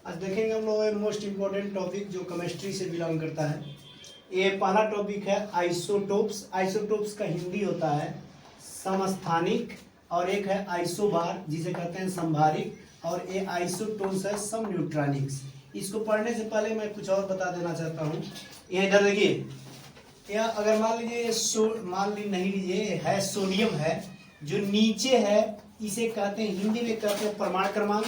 आज देखेंगे हम लोग मोस्ट इम्पोर्टेंट टॉपिक जो केमिस्ट्री से बिलोंग करता है। ये पहला टॉपिक है आइसोटोप्स। आइसोटोप्स का हिंदी होता है समस्थानिक, और एक है आइसोबार जिसे कहते हैं संभारिक, और ये आइसोटोन्स है सम न्यूट्रॉनिक्स। इसको पढ़ने से पहले मैं कुछ और बता देना चाहता हूँ। ये इधर देखिए, यह अगर मान लीजिए नहीं लीजिए है सोडियम है, जो नीचे है इसे कहते हैं, हिंदी में कहते हैं परमाणु क्रमांक,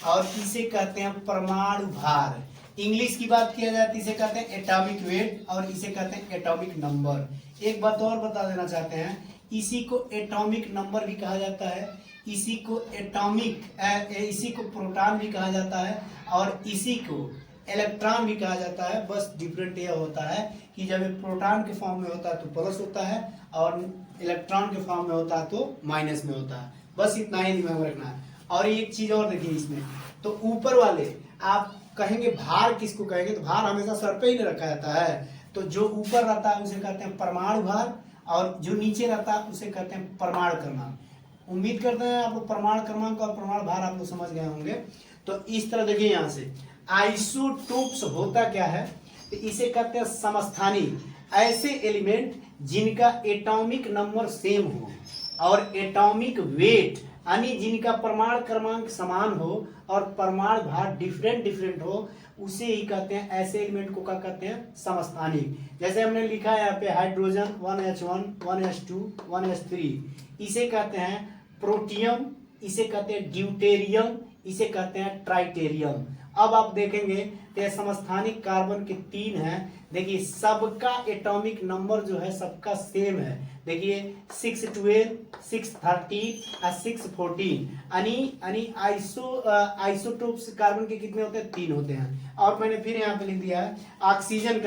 और इसे कहते हैं परमाणु भार। इंग्लिश की बात किया जाए तो इसे कहते हैं एटॉमिक वेट, और इसे कहते हैं एटॉमिक नंबर। एक बात और बता देना चाहते हैं, इसी को एटॉमिक नंबर भी कहा जाता है, इसी को इसी को प्रोटॉन भी कहा जाता है, और इसी को इलेक्ट्रॉन भी कहा जाता है। बस डिफरेंट यह होता है कि जब ये प्रोटॉन के फॉर्म में होता है तो प्लस होता है, और इलेक्ट्रॉन के फॉर्म में होता है तो माइनस में होता है। बस इतना ही दिमाग में रखना है। और एक चीज और देखिए इसमें, तो ऊपर वाले आप कहेंगे भार किसको कहेंगे, तो भार हमेशा सर पे ही नहीं रखा जाता है। तो जो ऊपर रहता है उसे कहते हैं परमाणु भार, और जो नीचे रहता है उसे कहते हैं परमाणु क्रमांक। उम्मीद करते हैं आप लोग परमाणु क्रमांक और परमाणु भार आप लोग समझ गए होंगे। तो इस तरह देखिए, यहाँ से आइसोटोप्स होता क्या है, तो इसे कहते हैं समस्थानिक, ऐसे एलिमेंट जिनका एटॉमिक नंबर सेम हो और एटॉमिक वेट यानी जिनका परमाणु क्रमांक समान हो और परमाणु भार डिफरेंट हो, उसे ही कहते हैं, ऐसे एलिमेंट को क्या कहते हैं, समस्थानिक। जैसे हमने लिखा है यहाँ पे हाइड्रोजन 1H1 1H2 1H3, इसे कहते हैं प्रोटियम, इसे कहते हैं ड्यूटेरियम, इसे कहते हैं ट्राइटेरियम। अब आप देखेंगे तो समस्थानिक कार्बन के 3 हैं। देखिए सबका एटॉमिक नंबर जो है सबका सेम है। देखिए 612 613 और 614 यानी आइसोटोप्स कार्बन के कितने होते हैं, 3 होते हैं। और मैंने फिर यहाँ पे लिख दिया है ऑक्सीजन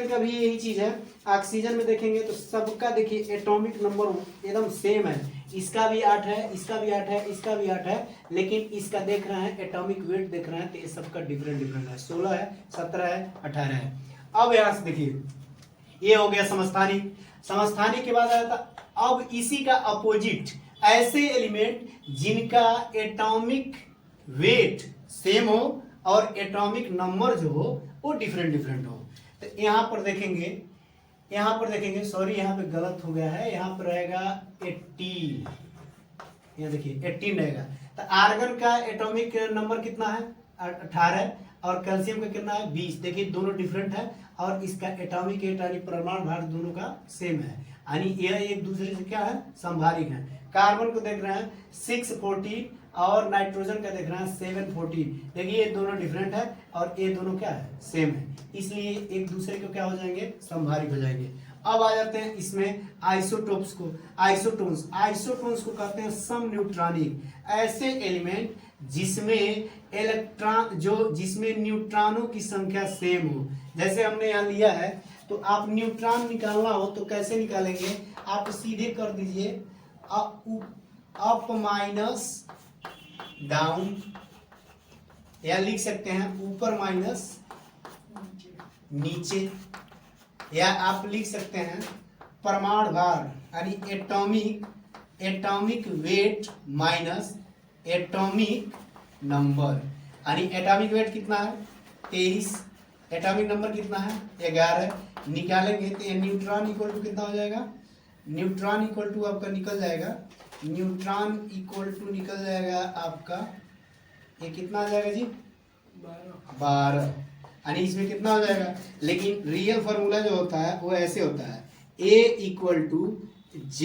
का भी यही चीज है। ऑक्सीजन में देखेंगे तो सबका देखिए एटॉमिक नंबर एकदम सेम है। इसका भी 8 है, इसका भी 8 है, इसका भी 8 है, लेकिन इसका देख रहे हैं एटॉमिक वेट देख रहे हैं तो ये सबका डिफरेंट है। 16 है, 17 है, 18 है। अब यहाँ से देखिए, ये हो गया समस्थानिक के बाद आया था। अब इसी का अपोजिट, ऐसे एलिमेंट जिनका एटॉमिक वेट सेम हो और एटॉमिक नंबर जो हो वो डिफरेंट हो। तो यहाँ पर देखेंगे सॉरी यहाँ पे गलत हो गया है, यहाँ पर रहेगा 18, यहाँ देखिए 18 रहेगा। तो आर्गन का एटॉमिक नंबर कितना है, 18, और कैल्शियम का कितना है, 20। देखिए दोनों डिफरेंट है, और इसका एटॉमिक वेट यानी परमाणु भार दोनों का सेम है, यानी यह एक दूसरे से क्या है, संभारिक है। कार्बन को देख रहे हैं 614 और नाइट्रोजन का देख रहे हैं 714। देखिए ये दोनों डिफरेंट है और ये दोनों क्या है, सेम है, इसलिए एक दूसरे को क्या हो जाएंगे, संभारिक हो जाएंगे। अब आ जाते हैं इसमें आइसोटोप्स को। आइसोटोन्स को कहते हैं सम न्यूट्रॉनिक, ऐसे एलिमेंट जिसमें जिसमें न्यूट्रॉनों की संख्या सेम हो। जैसे हमने यहाँ लिया है, तो आप न्यूट्रॉन निकालना हो तो कैसे निकालेंगे, आप सीधे कर दीजिए अप माइनस डाउन, या लिख सकते हैं ऊपर माइनस नीचे, या आप लिख सकते हैं परमाणु भार यानी atomic weight minus atomic number. यानी एटॉमिक वेट कितना है, 23, एटॉमिक नंबर कितना है, 11। निकालेंगे तो ये न्यूट्रॉन इक्वल टू कितना हो जाएगा, न्यूट्रॉन इक्वल टू आपका निकल जाएगा, आपका ये कितना आ जाएगा जी, 12। यानी इसमें कितना हो जाएगा, लेकिन रियल फार्मूला जो होता है वो ऐसे होता है, A = Z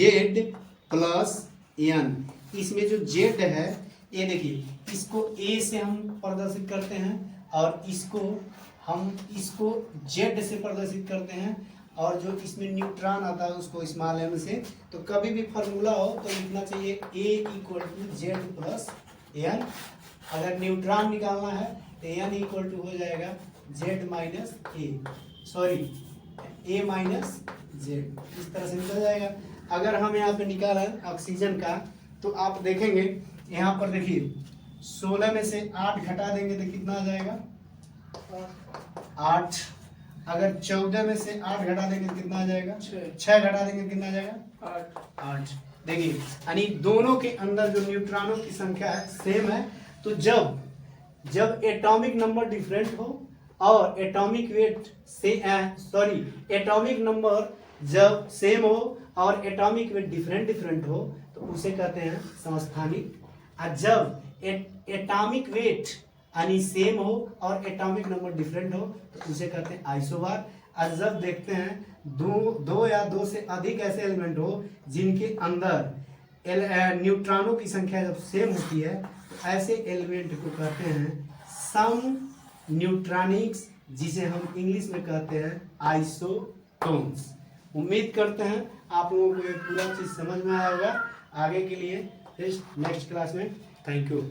+ N। इसमें जो Z है, ये देखिए इसको A से हम प्रदर्शित करते हैं, और इसको Z से प्रदर्शित करते हैं, और जो इसमें न्यूट्रॉन आता है उसको स्मॉल m से। तो कभी भी फार्मूला हो तो लिखना चाहिए A = Z + N। अगर न्यूट्रॉन निकालना है तो N = हो जाएगा Z - A - Z, इस तरह से निकल जाएगा। अगर हम यहाँ पे निकाला ऑक्सीजन का, तो आप देखेंगे यहाँ पर देखिए 16 में से 8 घटा देंगे तो कितना आ जाएगा, 8। अगर 14 में से 8 घटा देंगे तो कितना आ जाएगा, 6 घटा देंगे तो कितना आ जाएगा, 8। देखिए यानी दोनों के अंदर जो न्यूट्रॉनों की संख्या है सेम है। तो जब जब एटॉमिक नंबर डिफरेंट हो और एटॉमिक वेट से एटॉमिक नंबर जब सेम हो और एटॉमिक वेट डिफरेंट हो तो उसे कहते हैं समस्थानिक। और जब एटॉमिक वेट यानी सेम हो और एटॉमिक नंबर डिफरेंट हो तो उसे कहते हैं आइसोबार। और जब देखते हैं दो या दो से अधिक ऐसे एलिमेंट हो जिनके अंदर न्यूट्रॉनों की संख्या जब सेम होती है तो ऐसे एलिमेंट को कहते हैं सम न्यूट्रॉनिक्स, जिसे हम इंग्लिश में कहते हैं आइसोटोन्स। उम्मीद करते हैं आप लोगों को ये पूरा चीज समझ में आया होगा। आगे के लिए नेक्स्ट क्लास में थैंक यू।